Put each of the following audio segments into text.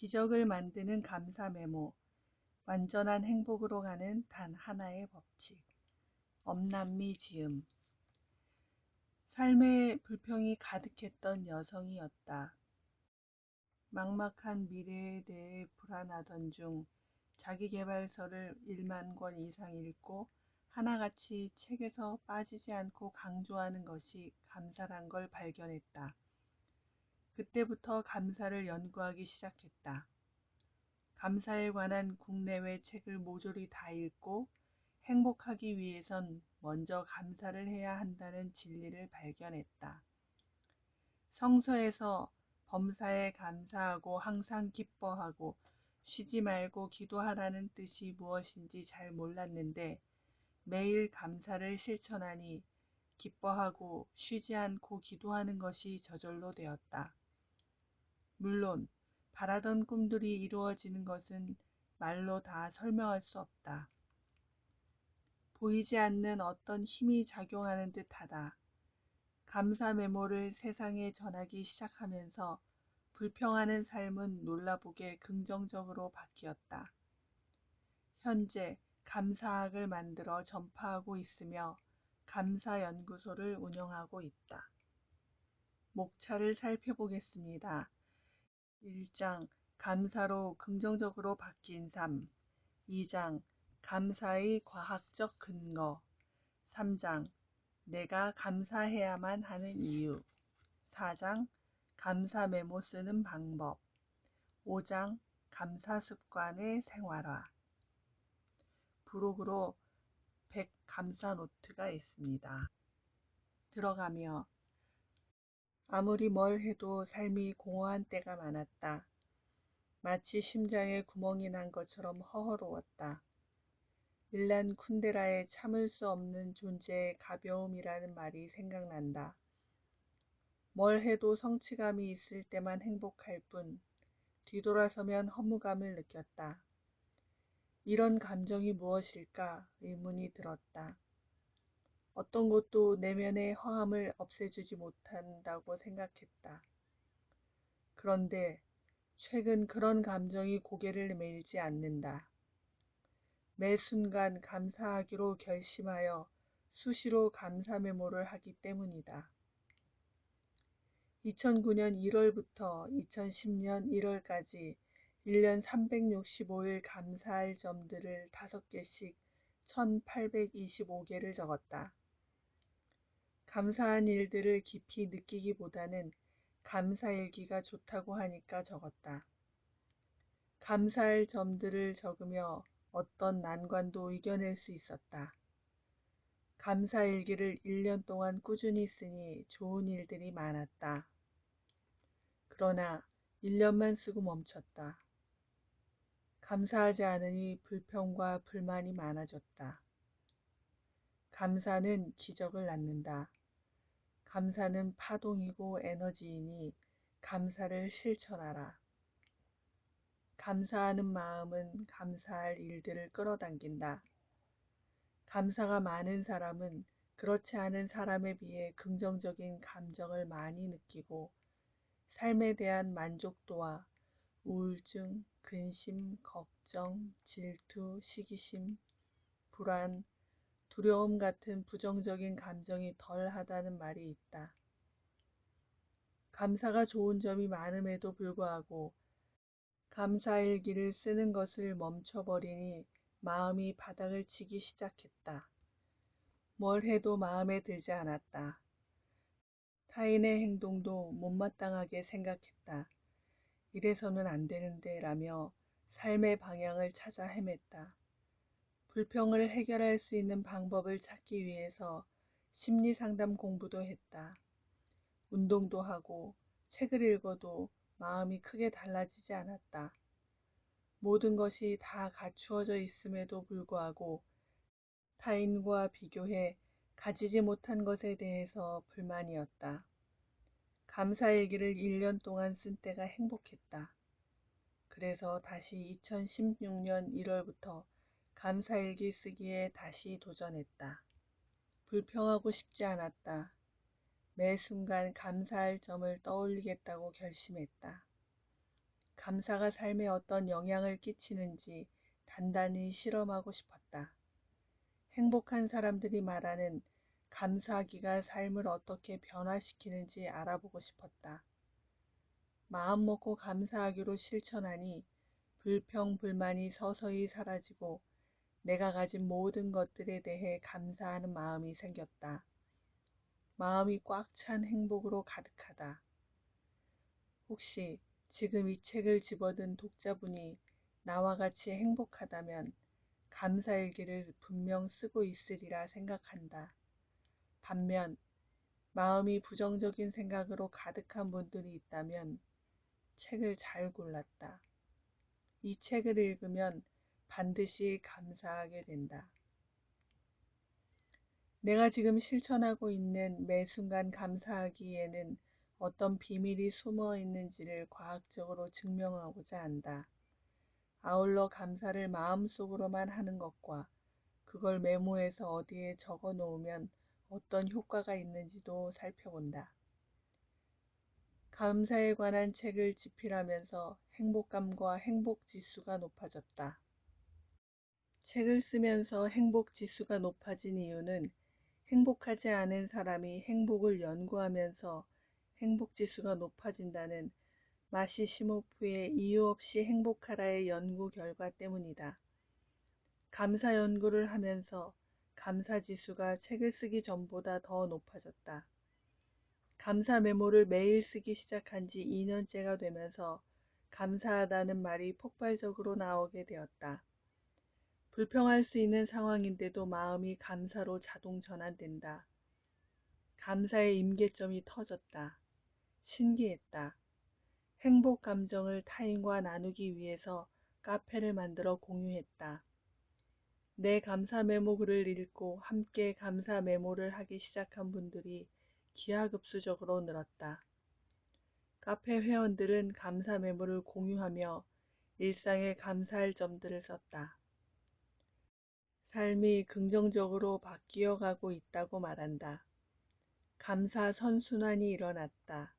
기적을 만드는 감사 메모, 완전한 행복으로 가는 단 하나의 법칙. 엄남미 지음. 삶에 불평이 가득했던 여성이었다. 막막한 미래에 대해 불안하던 중 자기계발서를 1만 권 이상 읽고 하나같이 책에서 빠지지 않고 강조하는 것이 감사란 걸 발견했다. 그때부터 감사를 연구하기 시작했다. 감사에 관한 국내외 책을 모조리 다 읽고 행복하기 위해선 먼저 감사를 해야 한다는 진리를 발견했다. 성서에서 범사에 감사하고 항상 기뻐하고 쉬지 말고 기도하라는 뜻이 무엇인지 잘 몰랐는데 매일 감사를 실천하니 기뻐하고 쉬지 않고 기도하는 것이 저절로 되었다. 물론 바라던 꿈들이 이루어지는 것은 말로 다 설명할 수 없다. 보이지 않는 어떤 힘이 작용하는 듯하다. 감사 메모를 세상에 전하기 시작하면서 불평하는 삶은 놀라보게 긍정적으로 바뀌었다. 현재 감사학을 만들어 전파하고 있으며 감사연구소를 운영하고 있다. 목차를 살펴보겠습니다. 1장 감사로 긍정적으로 바뀐 삶. 2장 감사의 과학적 근거. 3장 내가 감사해야만 하는 이유. 4장 감사 메모 쓰는 방법. 5장 감사 습관의 생활화. 부록으로 100 감사 노트가 있습니다. 들어가며 아무리 뭘 해도 삶이 공허한 때가 많았다. 마치 심장에 구멍이 난 것처럼 허허로웠다. 밀란 쿤데라의 참을 수 없는 존재의 가벼움이라는 말이 생각난다. 뭘 해도 성취감이 있을 때만 행복할 뿐 뒤돌아서면 허무감을 느꼈다. 이런 감정이 무엇일까 의문이 들었다. 어떤 것도 내면의 허함을 없애주지 못한다고 생각했다. 그런데 최근 그런 감정이 고개를 밀지 않는다. 매 순간 감사하기로 결심하여 수시로 감사 메모를 하기 때문이다. 2009년 1월부터 2010년 1월까지 1년 365일 감사할 점들을 5개씩 1825개를 적었다. 감사한 일들을 깊이 느끼기보다는 감사일기가 좋다고 하니까 적었다. 감사할 점들을 적으며 어떤 난관도 이겨낼 수 있었다. 감사일기를 1년 동안 꾸준히 쓰니 좋은 일들이 많았다. 그러나 1년만 쓰고 멈췄다. 감사하지 않으니 불평과 불만이 많아졌다. 감사는 기적을 낳는다. 감사는 파동이고 에너지이니 감사를 실천하라. 감사하는 마음은 감사할 일들을 끌어당긴다. 감사가 많은 사람은 그렇지 않은 사람에 비해 긍정적인 감정을 많이 느끼고 삶에 대한 만족도와 우울증, 근심, 걱정, 질투, 시기심, 불안, 두려움 같은 부정적인 감정이 덜하다는 말이 있다. 감사가 좋은 점이 많음에도 불구하고 감사일기를 쓰는 것을 멈춰버리니 마음이 바닥을 치기 시작했다. 뭘 해도 마음에 들지 않았다. 타인의 행동도 못마땅하게 생각했다. 이래서는 안 되는데 라며 삶의 방향을 찾아 헤맸다. 불평을 해결할 수 있는 방법을 찾기 위해서 심리상담 공부도 했다. 운동도 하고 책을 읽어도 마음이 크게 달라지지 않았다. 모든 것이 다 갖추어져 있음에도 불구하고 타인과 비교해 가지지 못한 것에 대해서 불만이었다. 감사일기를 1년 동안 쓴 때가 행복했다. 그래서 다시 2016년 1월부터 감사일기 쓰기에 다시 도전했다. 불평하고 싶지 않았다. 매 순간 감사할 점을 떠올리겠다고 결심했다. 감사가 삶에 어떤 영향을 끼치는지 단단히 실험하고 싶었다. 행복한 사람들이 말하는 감사하기가 삶을 어떻게 변화시키는지 알아보고 싶었다. 마음 먹고 감사하기로 실천하니 불평, 불만이 서서히 사라지고 내가 가진 모든 것들에 대해 감사하는 마음이 생겼다. 마음이 꽉 찬 행복으로 가득하다. 혹시 지금 이 책을 집어든 독자분이 나와 같이 행복하다면 감사일기를 분명 쓰고 있으리라 생각한다. 반면 마음이 부정적인 생각으로 가득한 분들이 있다면 책을 잘 골랐다. 이 책을 읽으면 반드시 감사하게 된다. 내가 지금 실천하고 있는 매 순간 감사하기에는 어떤 비밀이 숨어 있는지를 과학적으로 증명하고자 한다. 아울러 감사를 마음속으로만 하는 것과 그걸 메모해서 어디에 적어 놓으면 어떤 효과가 있는지도 살펴본다. 감사에 관한 책을 집필하면서 행복감과 행복지수가 높아졌다. 책을 쓰면서 행복지수가 높아진 이유는 행복하지 않은 사람이 행복을 연구하면서 행복지수가 높아진다는 마시시모프의 이유 없이 행복하라의 연구 결과 때문이다. 감사 연구를 하면서 감사지수가 책을 쓰기 전보다 더 높아졌다. 감사 메모를 매일 쓰기 시작한 지 2년째가 되면서 감사하다는 말이 폭발적으로 나오게 되었다. 불평할 수 있는 상황인데도 마음이 감사로 자동 전환된다. 감사의 임계점이 터졌다. 신기했다. 행복 감정을 타인과 나누기 위해서 카페를 만들어 공유했다. 내 감사 메모 글을 읽고 함께 감사 메모를 하기 시작한 분들이 기하급수적으로 늘었다. 카페 회원들은 감사 메모를 공유하며 일상에 감사할 점들을 썼다. 삶이 긍정적으로 바뀌어 가고 있다고 말한다. 감사 선순환이 일어났다.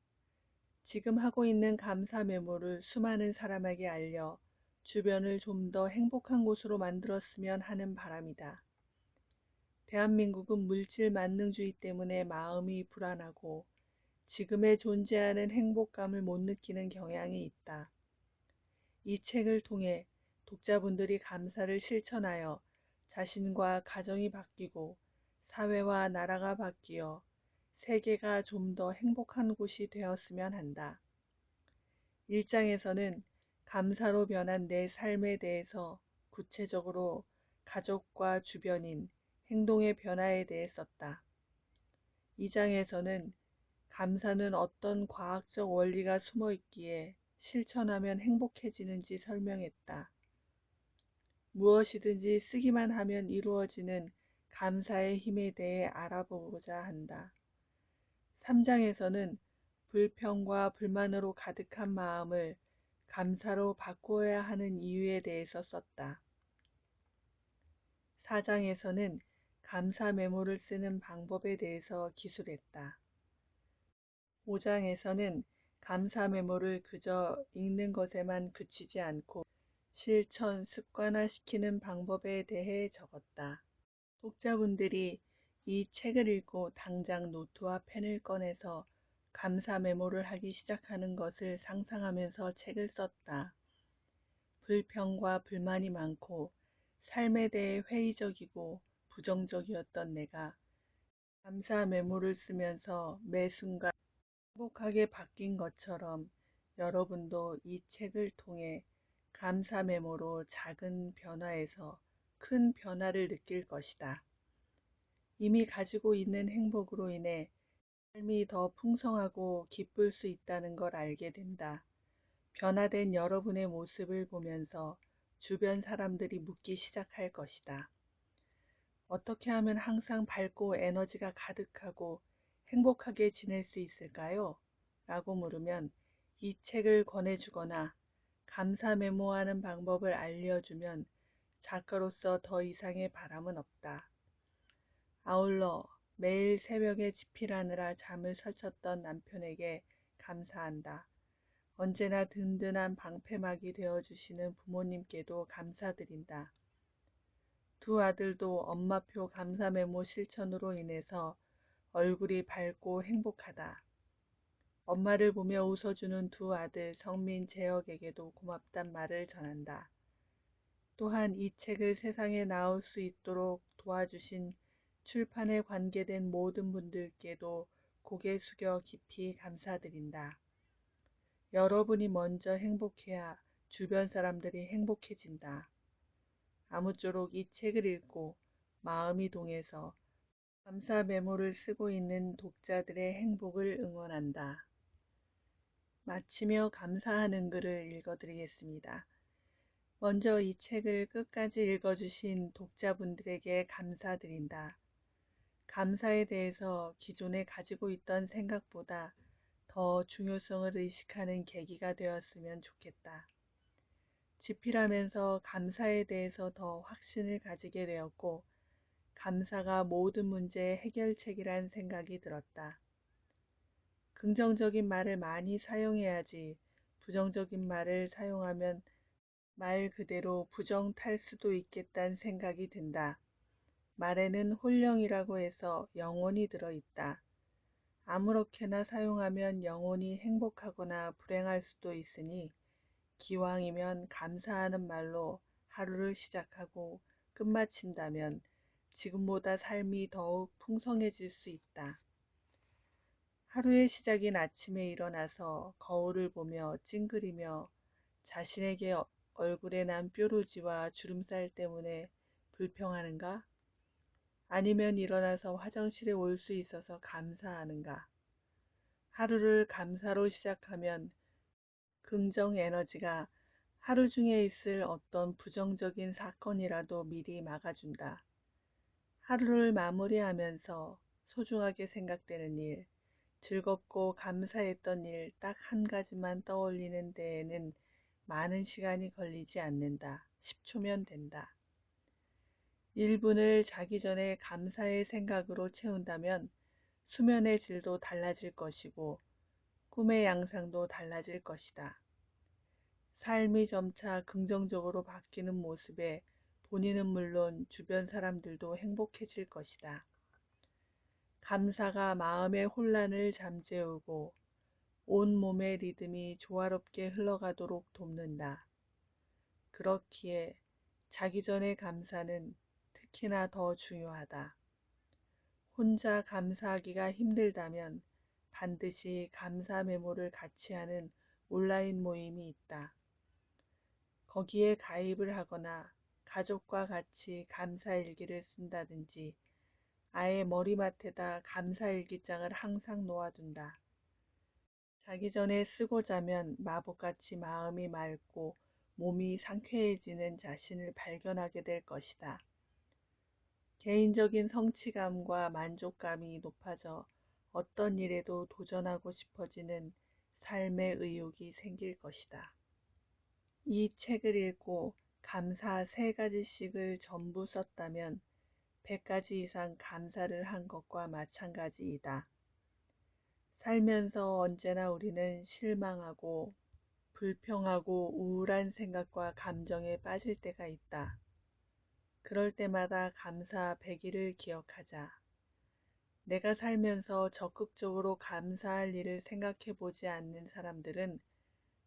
지금 하고 있는 감사 메모를 수많은 사람에게 알려 주변을 좀 더 행복한 곳으로 만들었으면 하는 바람이다. 대한민국은 물질 만능주의 때문에 마음이 불안하고 지금에 존재하는 행복감을 못 느끼는 경향이 있다. 이 책을 통해 독자분들이 감사를 실천하여 자신과 가정이 바뀌고 사회와 나라가 바뀌어 세계가 좀 더 행복한 곳이 되었으면 한다. 1장에서는 감사로 변한 내 삶에 대해서 구체적으로 가족과 주변인, 행동의 변화에 대해 썼다. 2장에서는 감사는 어떤 과학적 원리가 숨어 있기에 실천하면 행복해지는지 설명했다. 무엇이든지 쓰기만 하면 이루어지는 감사의 힘에 대해 알아보고자 한다. 3장에서는 불평과 불만으로 가득한 마음을 감사로 바꾸어야 하는 이유에 대해서 썼다. 4장에서는 감사 메모를 쓰는 방법에 대해서 기술했다. 5장에서는 감사 메모를 그저 읽는 것에만 그치지 않고 실천, 습관화시키는 방법에 대해 적었다. 독자분들이 이 책을 읽고 당장 노트와 펜을 꺼내서 감사 메모를 하기 시작하는 것을 상상하면서 책을 썼다. 불평과 불만이 많고 삶에 대해 회의적이고 부정적이었던 내가 감사 메모를 쓰면서 매 순간 행복하게 바뀐 것처럼 여러분도 이 책을 통해 감사 메모로 작은 변화에서 큰 변화를 느낄 것이다. 이미 가지고 있는 행복으로 인해 삶이 더 풍성하고 기쁠 수 있다는 걸 알게 된다. 변화된 여러분의 모습을 보면서 주변 사람들이 묻기 시작할 것이다. 어떻게 하면 항상 밝고 에너지가 가득하고 행복하게 지낼 수 있을까요? 라고 물으면 이 책을 권해주거나 감사 메모하는 방법을 알려주면 작가로서 더 이상의 바람은 없다. 아울러 매일 새벽에 집필하느라 잠을 설쳤던 남편에게 감사한다. 언제나 든든한 방패막이 되어주시는 부모님께도 감사드린다. 두 아들도 엄마표 감사 메모 실천으로 인해서 얼굴이 밝고 행복하다. 엄마를 보며 웃어주는 두 아들 성민, 재혁에게도 고맙단 말을 전한다. 또한 이 책을 세상에 나올 수 있도록 도와주신 출판에 관계된 모든 분들께도 고개 숙여 깊이 감사드린다. 여러분이 먼저 행복해야 주변 사람들이 행복해진다. 아무쪼록 이 책을 읽고 마음이 동해서 감사 메모를 쓰고 있는 독자들의 행복을 응원한다. 마치며 감사하는 글을 읽어드리겠습니다. 먼저 이 책을 끝까지 읽어주신 독자분들에게 감사드린다. 감사에 대해서 기존에 가지고 있던 생각보다 더 중요성을 의식하는 계기가 되었으면 좋겠다. 집필하면서 감사에 대해서 더 확신을 가지게 되었고, 감사가 모든 문제의 해결책이란 생각이 들었다. 긍정적인 말을 많이 사용해야지 부정적인 말을 사용하면 말 그대로 부정 탈 수도 있겠다는 생각이 든다. 말에는 혼령이라고 해서 영혼이 들어있다. 아무렇게나 사용하면 영혼이 행복하거나 불행할 수도 있으니 기왕이면 감사하는 말로 하루를 시작하고 끝마친다면 지금보다 삶이 더욱 풍성해질 수 있다. 하루의 시작인 아침에 일어나서 거울을 보며 찡그리며 자신에게 얼굴에 난 뾰루지와 주름살 때문에 불평하는가? 아니면 일어나서 화장실에 올 수 있어서 감사하는가? 하루를 감사로 시작하면 긍정 에너지가 하루 중에 있을 어떤 부정적인 사건이라도 미리 막아준다. 하루를 마무리하면서 소중하게 생각되는 일, 즐겁고 감사했던 일 딱 한 가지만 떠올리는 데에는 많은 시간이 걸리지 않는다. 10초면 된다. 1분을 자기 전에 감사의 생각으로 채운다면 수면의 질도 달라질 것이고 꿈의 양상도 달라질 것이다. 삶이 점차 긍정적으로 바뀌는 모습에 본인은 물론 주변 사람들도 행복해질 것이다. 감사가 마음의 혼란을 잠재우고 온 몸의 리듬이 조화롭게 흘러가도록 돕는다. 그렇기에 자기 전의 감사는 특히나 더 중요하다. 혼자 감사하기가 힘들다면 반드시 감사 메모를 같이 하는 온라인 모임이 있다. 거기에 가입을 하거나 가족과 같이 감사일기를 쓴다든지 아예 머리맡에다 감사일기장을 항상 놓아둔다. 자기 전에 쓰고 자면 마법같이 마음이 맑고 몸이 상쾌해지는 자신을 발견하게 될 것이다. 개인적인 성취감과 만족감이 높아져 어떤 일에도 도전하고 싶어지는 삶의 의욕이 생길 것이다. 이 책을 읽고 감사 3가지씩을 전부 썼다면 100가지 이상 감사를 한 것과 마찬가지이다. 살면서 언제나 우리는 실망하고 불평하고 우울한 생각과 감정에 빠질 때가 있다. 그럴 때마다 감사 100일을 기억하자. 내가 살면서 적극적으로 감사할 일을 생각해 보지 않는 사람들은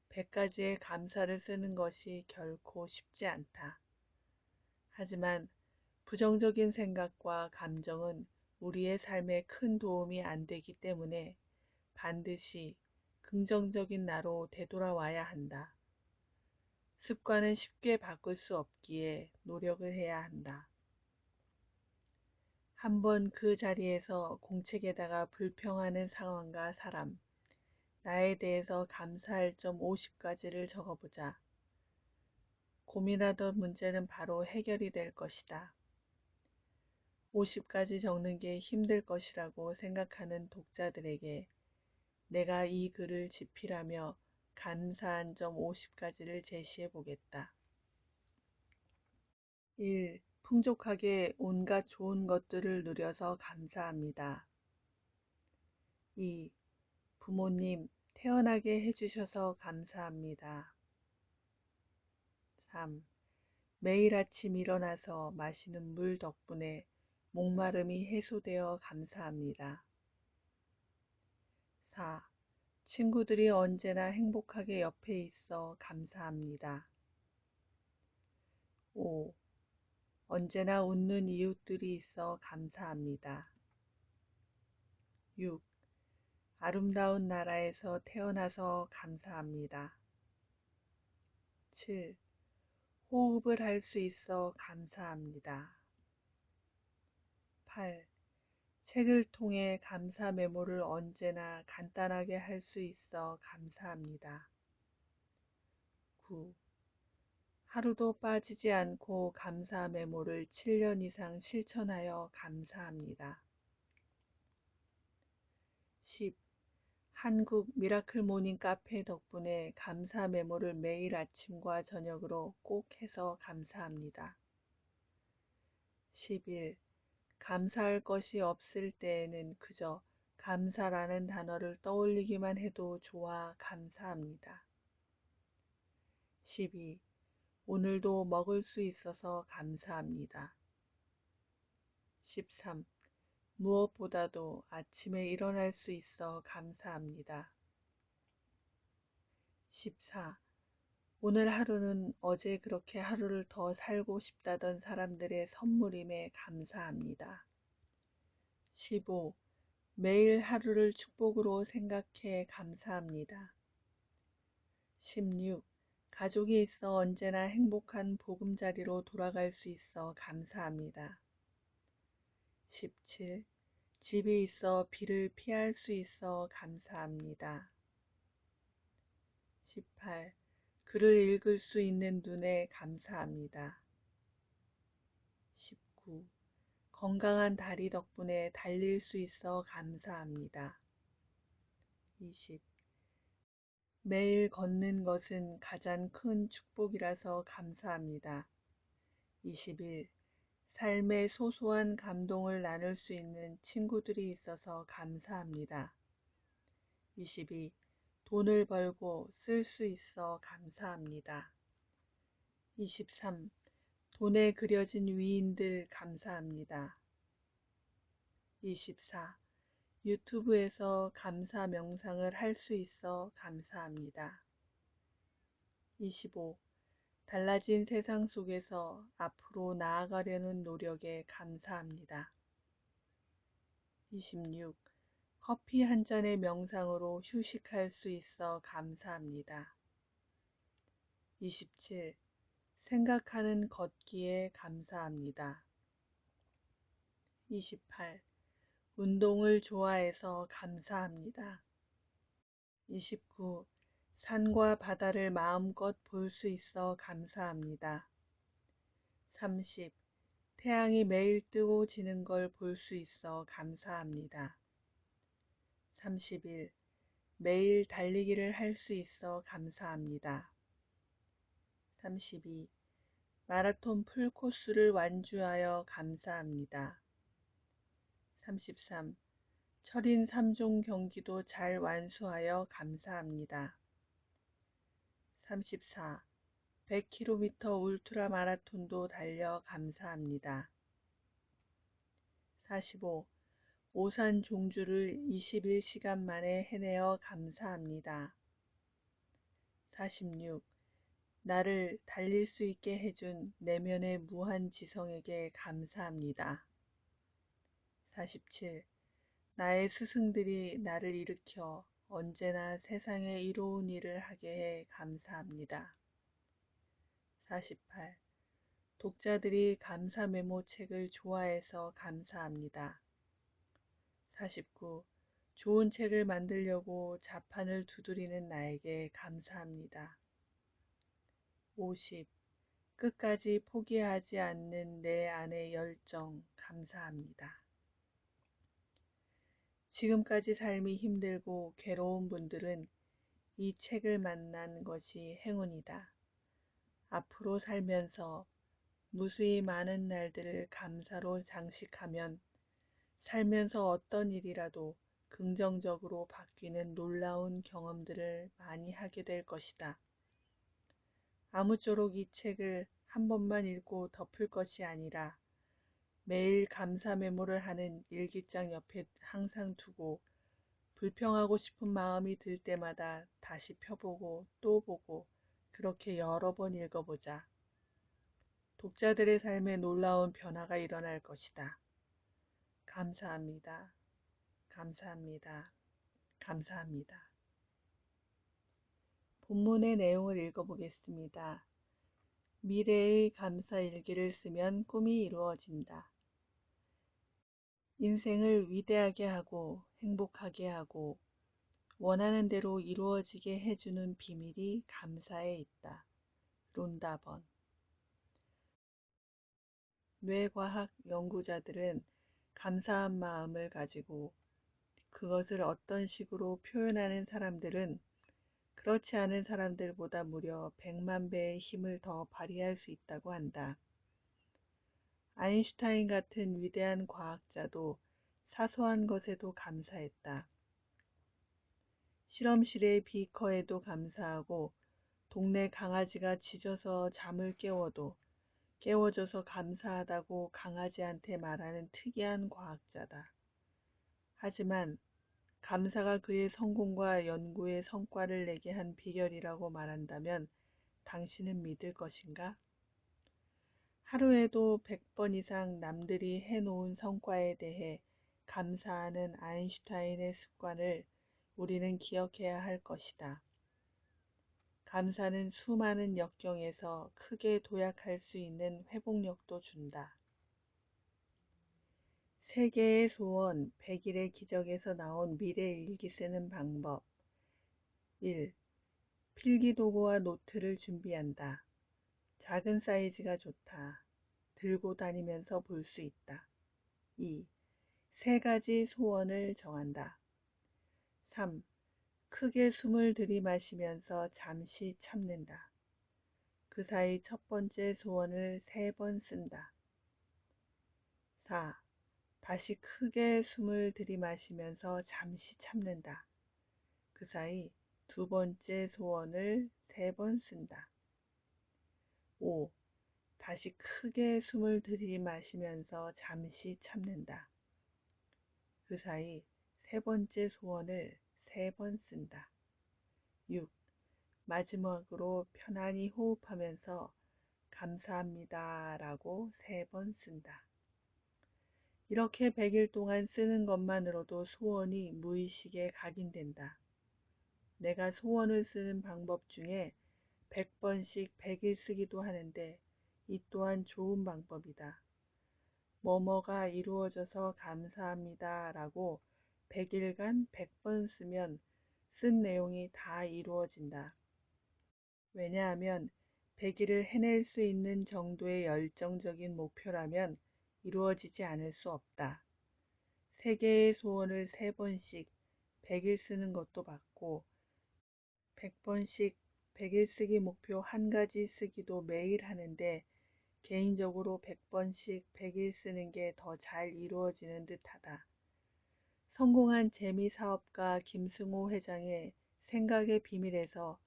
100가지의 감사를 쓰는 것이 결코 쉽지 않다. 하지만 부정적인 생각과 감정은 우리의 삶에 큰 도움이 안 되기 때문에 반드시 긍정적인 나로 되돌아와야 한다. 습관은 쉽게 바꿀 수 없기에 노력을 해야 한다. 한번 그 자리에서 공책에다가 불평하는 상황과 사람, 나에 대해서 감사할 점 50가지를 적어보자. 고민하던 문제는 바로 해결이 될 것이다. 50가지 적는 게 힘들 것이라고 생각하는 독자들에게 내가 이 글을 집필하며 감사한 점 50가지를 제시해 보겠다. 1. 풍족하게 온갖 좋은 것들을 누려서 감사합니다. 2. 부모님, 태어나게 해주셔서 감사합니다. 3. 매일 아침 일어나서 마시는 물 덕분에 목마름이 해소되어 감사합니다. 4. 친구들이 언제나 행복하게 옆에 있어 감사합니다. 5. 언제나 웃는 이웃들이 있어 감사합니다. 6. 아름다운 나라에서 태어나서 감사합니다. 7. 호흡을 할 수 있어 감사합니다. 8. 책을 통해 감사 메모를 언제나 간단하게 할 수 있어 감사합니다. 9. 하루도 빠지지 않고 감사 메모를 7년 이상 실천하여 감사합니다. 10. 한국 미라클 모닝 카페 덕분에 감사 메모를 매일 아침과 저녁으로 꼭 해서 감사합니다. 11. 감사할 것이 없을 때에는 그저 감사라는 단어를 떠올리기만 해도 좋아 감사합니다. 12. 오늘도 먹을 수 있어서 감사합니다. 13. 무엇보다도 아침에 일어날 수 있어 감사합니다. 14. 오늘 하루는 어제 그렇게 하루를 더 살고 싶다던 사람들의 선물임에 감사합니다. 15. 매일 하루를 축복으로 생각해 감사합니다. 16. 가족이 있어 언제나 행복한 보금자리로 돌아갈 수 있어 감사합니다. 17. 집이 있어 비를 피할 수 있어 감사합니다. 18. 글을 읽을 수 있는 눈에 감사합니다. 19. 건강한 다리 덕분에 달릴 수 있어 감사합니다. 20. 매일 걷는 것은 가장 큰 축복이라서 감사합니다. 21. 삶의 소소한 감동을 나눌 수 있는 친구들이 있어서 감사합니다. 22. 돈을 벌고 쓸 수 있어 감사합니다. 23. 돈에 그려진 위인들 감사합니다. 24. 유튜브에서 감사 명상을 할 수 있어 감사합니다. 25. 달라진 세상 속에서 앞으로 나아가려는 노력에 감사합니다. 26. 커피 한 잔의 명상으로 휴식할 수 있어 감사합니다. 27. 생각하는 걷기에 감사합니다. 28. 운동을 좋아해서 감사합니다. 29. 산과 바다를 마음껏 볼 수 있어 감사합니다. 30. 태양이 매일 뜨고 지는 걸 볼 수 있어 감사합니다. 31. 매일 달리기를 할 수 있어 감사합니다. 32. 마라톤 풀코스를 완주하여 감사합니다. 33. 철인 3종 경기도 잘 완수하여 감사합니다. 34. 100km 울트라 마라톤도 달려 감사합니다. 45. 오산 종주를 21시간 만에 해내어 감사합니다. 46. 나를 달릴 수 있게 해준 내면의 무한 지성에게 감사합니다. 47. 나의 스승들이 나를 일으켜 언제나 세상에 이로운 일을 하게 해 감사합니다. 48. 독자들이 감사 메모 책을 좋아해서 감사합니다. 49. 좋은 책을 만들려고 자판을 두드리는 나에게 감사합니다. 50. 끝까지 포기하지 않는 내 안의 열정 감사합니다. 지금까지 삶이 힘들고 괴로운 분들은 이 책을 만난 것이 행운이다. 앞으로 살면서 무수히 많은 날들을 감사로 장식하면 살면서 어떤 일이라도 긍정적으로 바뀌는 놀라운 경험들을 많이 하게 될 것이다. 아무쪼록 이 책을 한 번만 읽고 덮을 것이 아니라 매일 감사 메모를 하는 일기장 옆에 항상 두고 불평하고 싶은 마음이 들 때마다 다시 펴보고 또 보고 그렇게 여러 번 읽어보자. 독자들의 삶에 놀라운 변화가 일어날 것이다. 감사합니다. 감사합니다. 감사합니다. 본문의 내용을 읽어보겠습니다. 미래의 감사 일기를 쓰면 꿈이 이루어진다. 인생을 위대하게 하고 행복하게 하고 원하는 대로 이루어지게 해주는 비밀이 감사에 있다. 론다 번. 뇌과학 연구자들은 감사한 마음을 가지고 그것을 어떤 식으로 표현하는 사람들은 그렇지 않은 사람들보다 무려 100만 배의 힘을 더 발휘할 수 있다고 한다. 아인슈타인 같은 위대한 과학자도 사소한 것에도 감사했다. 실험실의 비커에도 감사하고 동네 강아지가 짖어서 잠을 깨워줘서 감사하다고 강아지한테 말하는 특이한 과학자다. 하지만 감사가 그의 성공과 연구의 성과를 내게 한 비결이라고 말한다면 당신은 믿을 것인가? 하루에도 100번 이상 남들이 해놓은 성과에 대해 감사하는 아인슈타인의 습관을 우리는 기억해야 할 것이다. 감사는 수많은 역경에서 크게 도약할 수 있는 회복력도 준다. 세계의 소원 100일의 기적에서 나온 미래 일기 쓰는 방법 1. 필기도구와 노트를 준비한다. 작은 사이즈가 좋다. 들고 다니면서 볼 수 있다. 2. 3가지 소원을 정한다. 3. 크게 숨을 들이마시면서 잠시 참는다. 그 사이 첫 번째 소원을 3번 쓴다. 4. 다시 크게 숨을 들이마시면서 잠시 참는다. 그 사이 두 번째 소원을 3번 쓴다. 5. 다시 크게 숨을 들이마시면서 잠시 참는다. 그 사이 세 번째 소원을 3번 쓴다. 6. 마지막으로 편안히 호흡하면서 감사합니다 라고 3번 쓴다. 이렇게 100일 동안 쓰는 것만으로도 소원이 무의식에 각인된다. 내가 소원을 쓰는 방법 중에 100번씩 100일 쓰기도 하는데 이 또한 좋은 방법이다. 뭐뭐가 이루어져서 감사합니다 라고 100일간 100번 쓰면 쓴 내용이 다 이루어진다. 왜냐하면 100일을 해낼 수 있는 정도의 열정적인 목표라면 이루어지지 않을 수 없다. 3개의 소원을 3번씩 100일 쓰는 것도 맞고 100번씩 100일 쓰기 목표 1가지 쓰기도 매일 하는데 개인적으로 100번씩 100일 쓰는 게 더 잘 이루어지는 듯하다. 성공한 재미사업가 김승호 회장의 생각의 비밀에서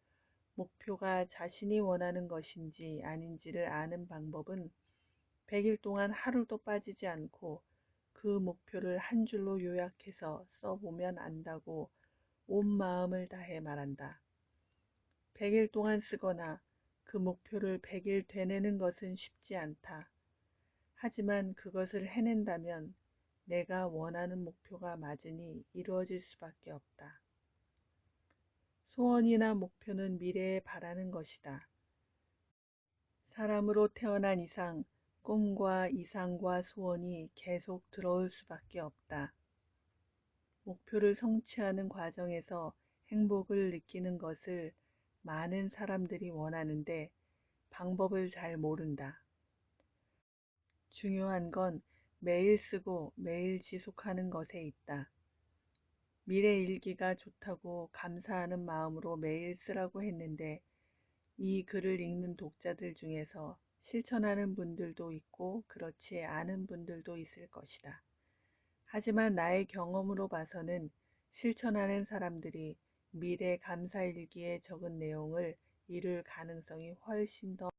목표가 자신이 원하는 것인지 아닌지를 아는 방법은 100일 동안 하루도 빠지지 않고 그 목표를 한 줄로 요약해서 써보면 안다고 온 마음을 다해 말한다. 100일 동안 쓰거나 그 목표를 100일 되내는 것은 쉽지 않다. 하지만 그것을 해낸다면 내가 원하는 목표가 맞으니 이루어질 수밖에 없다. 소원이나 목표는 미래에 바라는 것이다. 사람으로 태어난 이상 꿈과 이상과 소원이 계속 들어올 수밖에 없다. 목표를 성취하는 과정에서 행복을 느끼는 것을 많은 사람들이 원하는데 방법을 잘 모른다. 중요한 건 매일 쓰고 매일 지속하는 것에 있다. 미래 일기가 좋다고 감사하는 마음으로 매일 쓰라고 했는데 이 글을 읽는 독자들 중에서 실천하는 분들도 있고 그렇지 않은 분들도 있을 것이다. 하지만 나의 경험으로 봐서는 실천하는 사람들이 미래 감사일기에 적은 내용을 이룰 가능성이 훨씬 더